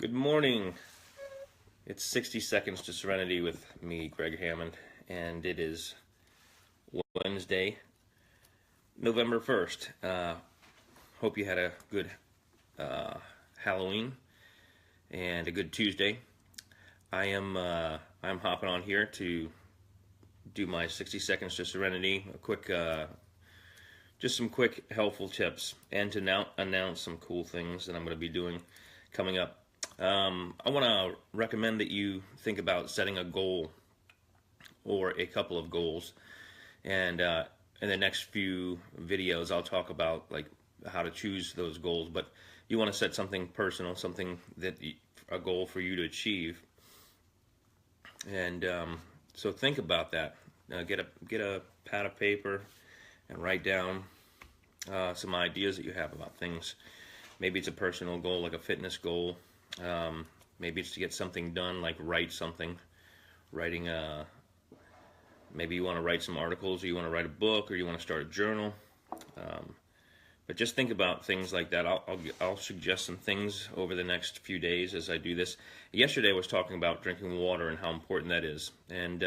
Good morning. It's 60 Seconds to Serenity with me, Gregg Hammond, and it is Wednesday, November 1st. Hope you had a good Halloween and a good Tuesday. I'm hopping on here to do my 60 Seconds to Serenity, just some quick helpful tips, and to now announce some cool things that I'm going to be doing coming up. I want to recommend that you think about setting a goal or a couple of goals, and in the next few videos I'll talk about like how to choose those goals. But you want to set something personal, something that a goal for you to achieve, and so think about that. Get a pad of paper and write down some ideas that you have about things. Maybe it's a personal goal, like a fitness goal. Maybe it's to get something done, like write something. Maybe you want to write some articles, or you want to write a book, or you want to start a journal. But just think about things like that. I'll suggest some things over the next few days as I do this. Yesterday I was talking about drinking water and how important that is. And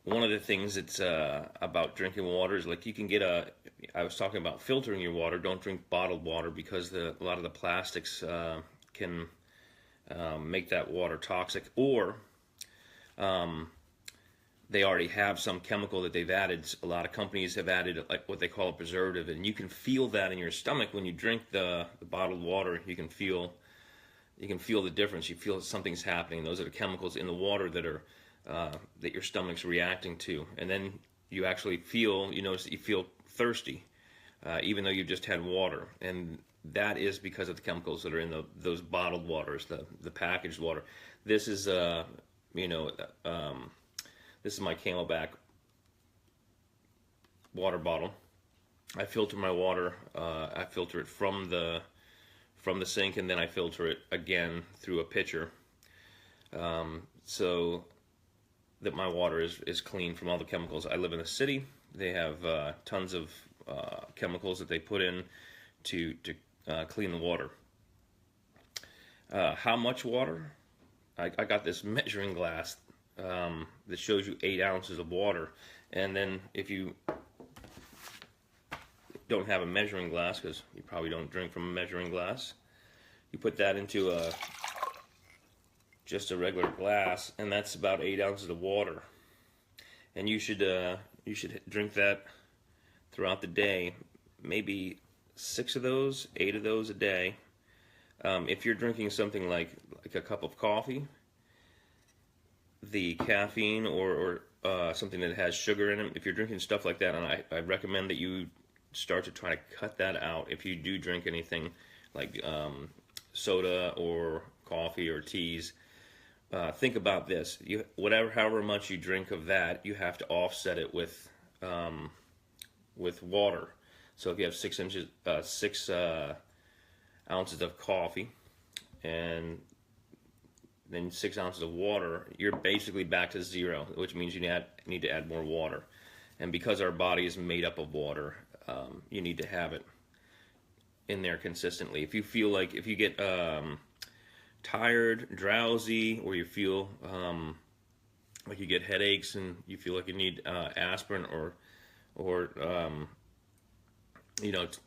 one of the things that's about drinking water is like I was talking about filtering your water. Don't drink bottled water because a lot of the plastics can make that water toxic, or they already have some chemical that they've added. A lot of companies have added like what they call a preservative, and you can feel that in your stomach when you drink the bottled water. You can feel the difference. You feel something's happening. Those are the chemicals in the water that are that your stomach's reacting to, and then you actually notice that you feel thirsty, even though you've just had water, and that is because of the chemicals that are in those bottled waters, the packaged water. This is this is my Camelback water bottle. I filter my water. I filter it from the sink, and then I filter it again through a pitcher, so that my water is clean from all the chemicals. I live in the city. They have tons of chemicals that they put in to clean the water. How much water? I got this measuring glass that shows you 8 ounces of water, and then if you don't have a measuring glass, because you probably don't drink from a measuring glass, you put that into just a regular glass, and that's about 8 ounces of water. And you should drink that throughout the day, maybe 6 of those, 8 of those a day. If you're drinking something like a cup of coffee, the caffeine or something that has sugar in it, if you're drinking stuff like that, and I recommend that you start to try to cut that out. If you do drink anything like soda or coffee or teas, think about this. However much you drink of that, you have to offset it with water. So if you have 6 ounces of coffee and then 6 ounces of water, you're basically back to 0, which means you need to add more water. And because our body is made up of water, you need to have it in there consistently. If you get tired, drowsy, or you feel like you get headaches and you feel like you need aspirin or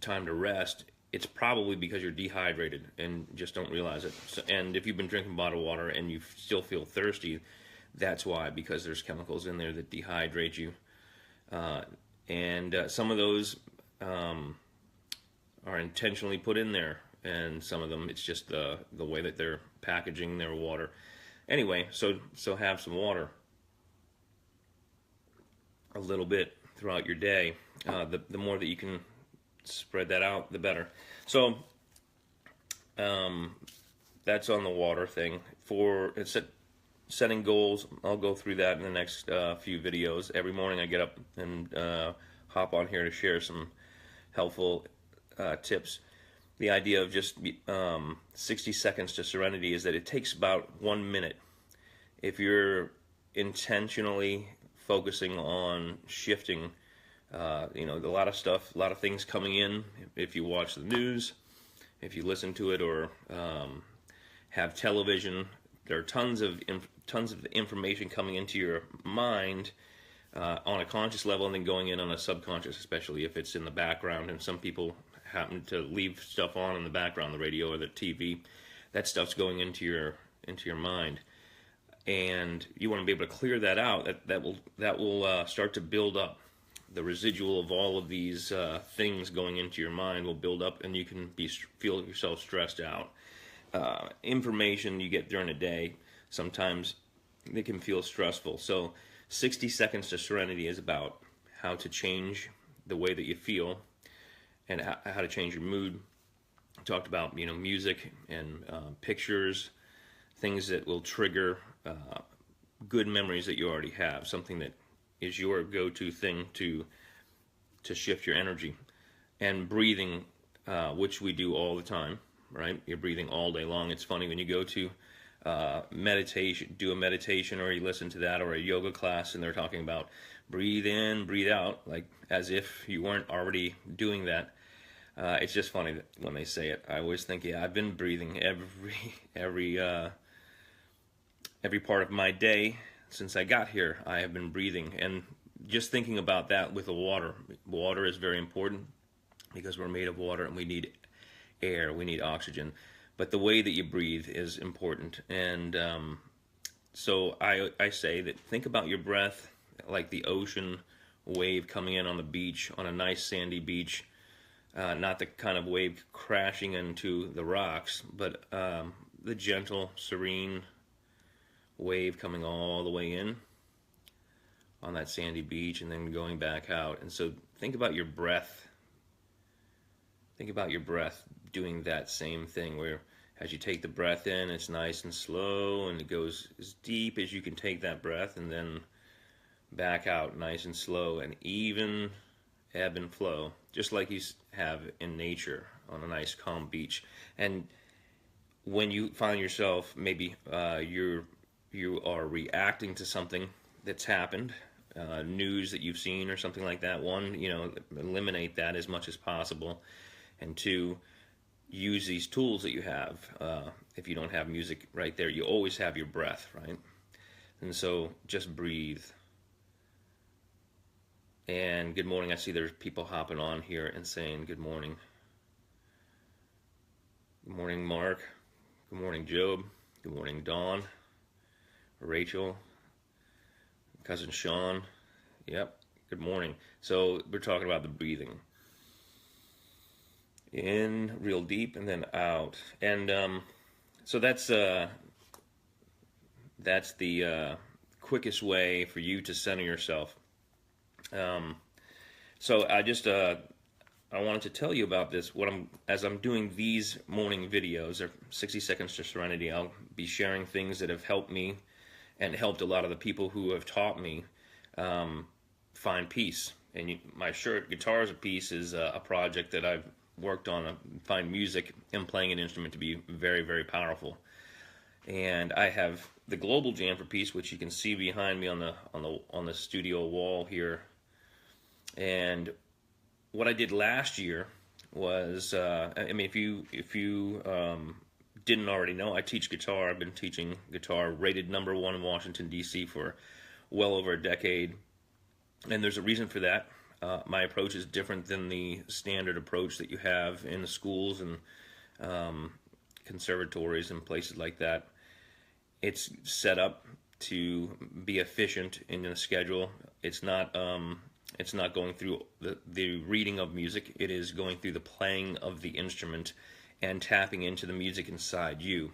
time to rest, it's probably because you're dehydrated and just don't realize it. And if you've been drinking bottled water and you still feel thirsty, that's why, because there's chemicals in there that dehydrate you. And some of those are intentionally put in there, and some of them it's just the way that they're packaging their water. Anyway, so have some water, a little bit throughout your day. The more that you can spread that out, the better. So that's on the water thing. For setting goals, I'll go through that in the next few videos. Every morning I get up and hop on here to share some helpful tips. The idea of just 60 seconds to serenity is that it takes about 1 minute. If you're intentionally focusing on shifting, a lot of things coming in. If you watch the news, if you listen to it, or have television. There are tons of information coming into your mind on a conscious level, and then going in on a subconscious, especially if it's in the background. And some people happen to leave stuff on in the background, the radio or the TV. That stuff's going into your mind, and you want to be able to clear that out. That will start to build up. The residual of all of these things going into your mind will build up, and you can feel yourself stressed out. Information you get during the day, sometimes they can feel stressful. So 60 Seconds to Serenity is about how to change the way that you feel and how to change your mood. I talked about music and pictures, things that will trigger good memories that you already have, something that is your go-to thing to shift your energy. And breathing, which we do all the time, right? You're breathing all day long. It's funny when you go to meditation, do a meditation, or you listen to that, or a yoga class, and they're talking about breathe in, breathe out, like as if you weren't already doing that. It's just funny that when they say it. I always think, yeah, I've been breathing every part of my day since I got here. I have been breathing, and just thinking about that with the water. Water is very important because we're made of water, and we need air, we need oxygen. But the way that you breathe is important, and so I say that think about your breath like the ocean wave coming in on the beach, on a nice sandy beach. Not the kind of wave crashing into the rocks, but the gentle, serene wave coming all the way in on that sandy beach and then going back out. And so think about your breath. Think about your breath doing that same thing, where as you take the breath in, it's nice and slow, and it goes as deep as you can take that breath, and then back out nice and slow, and even ebb and flow, just like you have in nature on a nice calm beach. And when you find yourself, maybe you are reacting to something that's happened, news that you've seen or something like that, one, eliminate that as much as possible, and two, use these tools that you have. If you don't have music right there, you always have your breath, right? And so just breathe. And good morning. I see there's people hopping on here and saying good morning. Good morning, Mark. Good morning, Job. Good morning, Dawn. Rachel. Cousin Sean. Yep. Good morning. So we're talking about the breathing. In real deep and then out. And so that's the quickest way for you to center yourself. So I wanted to tell you about this. As I'm doing these morning videos, or 60 Seconds to Serenity, I'll be sharing things that have helped me and helped a lot of the people who have taught me find peace. And my shirt, Guitars of Peace, is a project that I've worked on. I find music and playing an instrument to be very, very powerful. And I have the Global Jam for Peace, which you can see behind me on the studio wall here. And what I did last year was, if you didn't already know, I teach guitar. I've been teaching guitar, rated #1 in Washington, D.C. for well over a decade. And there's a reason for that. My approach is different than the standard approach that you have in the schools and conservatories and places like that. It's set up to be efficient in the schedule. It's not going through the reading of music. It is going through the playing of the instrument and tapping into the music inside you.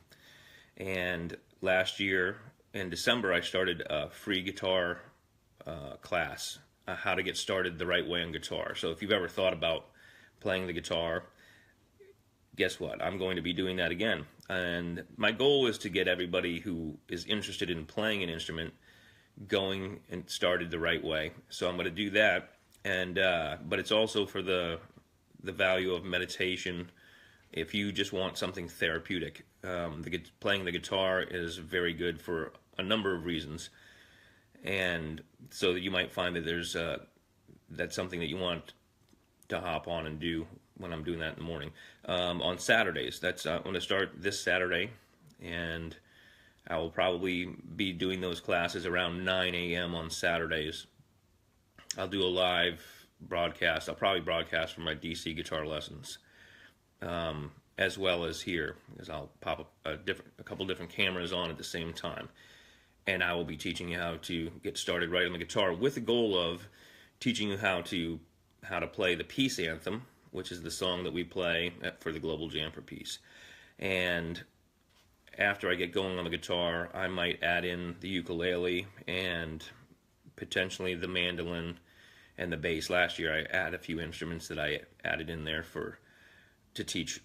And last year in December, I started a free guitar class, how to get started the right way on guitar. So if you've ever thought about playing the guitar, guess what? I'm going to be doing that again. And my goal is to get everybody who is interested in playing an instrument going and started the right way. So I'm going to do that. And but it's also for the value of meditation. If you just want something therapeutic, playing the guitar is very good for a number of reasons. And so you might find that that's something that you want to hop on and do when I'm doing that in the morning. On Saturdays, I'm going to start this Saturday. and I will probably be doing those classes around 9 a.m. on Saturdays. I'll do a live broadcast. I'll probably broadcast from my DC guitar lessons, as well as here, because I'll pop a couple different cameras on at the same time, and I will be teaching you how to get started right on the guitar, with the goal of teaching you how to play the peace anthem, which is the song that we play for the Global Jam for Peace. And after I get going on the guitar, I might add in the ukulele and potentially the mandolin and the bass. Last year I added a few instruments that I added in there to teach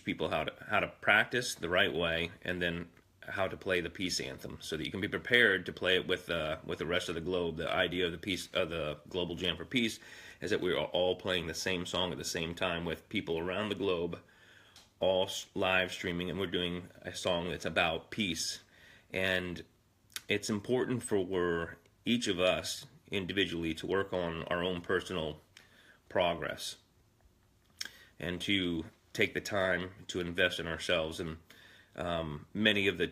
people how to practice the right way, and then how to play the peace anthem, so that you can be prepared to play it with the rest of the globe. The idea of the Global Jam for Peace is that we are all playing the same song at the same time, with people around the globe all live streaming, and we're doing a song that's about peace. And it's important for each of us individually to work on our own personal progress, and to take the time to invest in ourselves. And many of the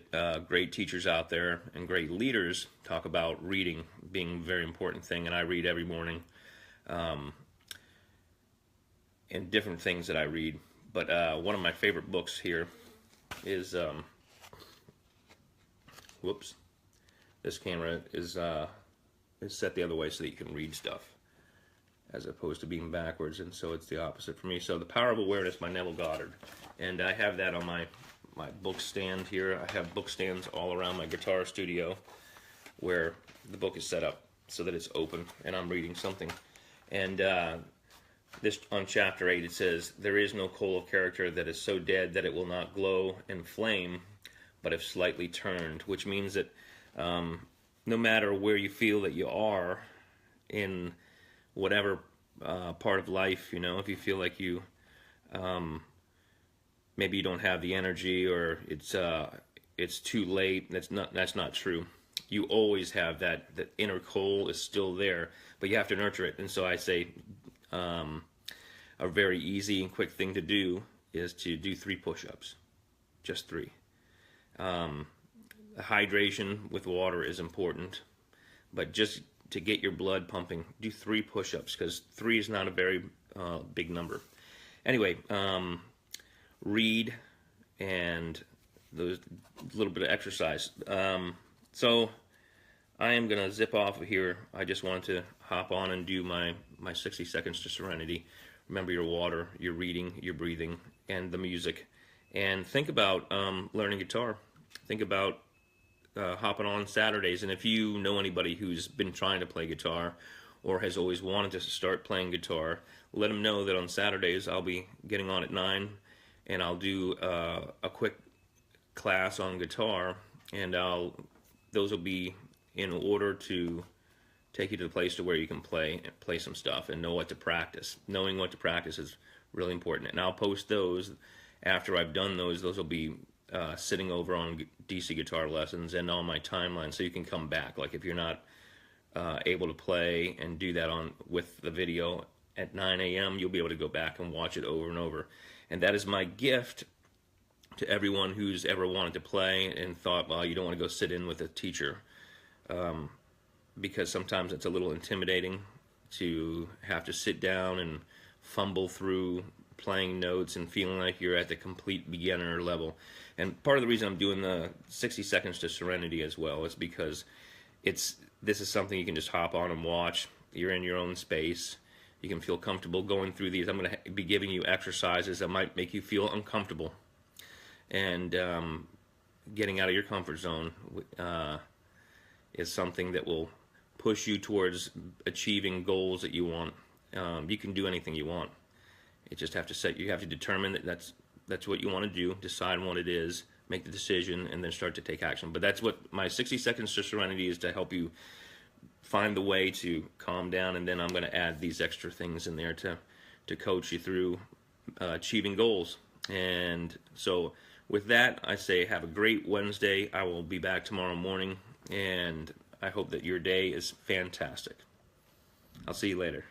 great teachers out there and great leaders talk about reading being a very important thing, and I read every morning, and different things that I read. But one of my favorite books here is, whoops, this camera is set the other way so that you can read stuff, as opposed to being backwards, and so it's the opposite for me. So The Power of Awareness by Neville Goddard, and I have that on my book stand here. I have book stands all around my guitar studio where the book is set up so that it's open and I'm reading something. And this, on chapter 8, it says, "There is no coal of character that is so dead that it will not glow and flame, but if slightly turned," which means that no matter where you feel that you are in whatever part of life, if you feel like you maybe you don't have the energy, or it's too late, that's not true. You always have that inner coal is still there, but you have to nurture it. And so I say a very easy and quick thing to do is to do 3 push-ups, just 3. Hydration with water is important, but just to get your blood pumping, do 3 push-ups, because 3 is not a very big number. Anyway, read, and those little bit of exercise. So I am gonna zip off of here. I just wanted to hop on and do my 60 seconds to Serenity. Remember your water, your reading, your breathing, and the music. And think about learning guitar. Think about hopping on Saturdays. And if you know anybody who's been trying to play guitar or has always wanted to start playing guitar, let them know that on Saturdays I'll be getting on at 9, and I'll do a quick class on guitar, and those will be in order to take you to the place to where you can play some stuff and know what to practice. Knowing what to practice is really important. And I'll post those after I've done those. Those will be sitting over on DC Guitar Lessons and on my timeline, so you can come back. Like if you're not able to play and do that with the video at 9 a.m., you'll be able to go back and watch it over and over. And that is my gift to everyone who's ever wanted to play and thought, well, you don't want to go sit in with a teacher, because sometimes it's a little intimidating to have to sit down and fumble through playing notes and feeling like you're at the complete beginner level. And part of the reason I'm doing the 60 seconds to Serenity as well is because this is something you can just hop on and watch. You're in your own space. You can feel comfortable going through these. I'm going to be giving you exercises that might make you feel uncomfortable. And getting out of your comfort zone is something that will push you towards achieving goals that you want. You can do anything you want. You just have to you have to determine that that's what you want to do, decide what it is, make the decision, and then start to take action. But that's what my 60 seconds to Serenity is, to help you find the way to calm down, and then I'm going to add these extra things in there to coach you through achieving goals. And so with that, I say have a great Wednesday. I will be back tomorrow morning, and I hope that your day is fantastic. I'll see you later.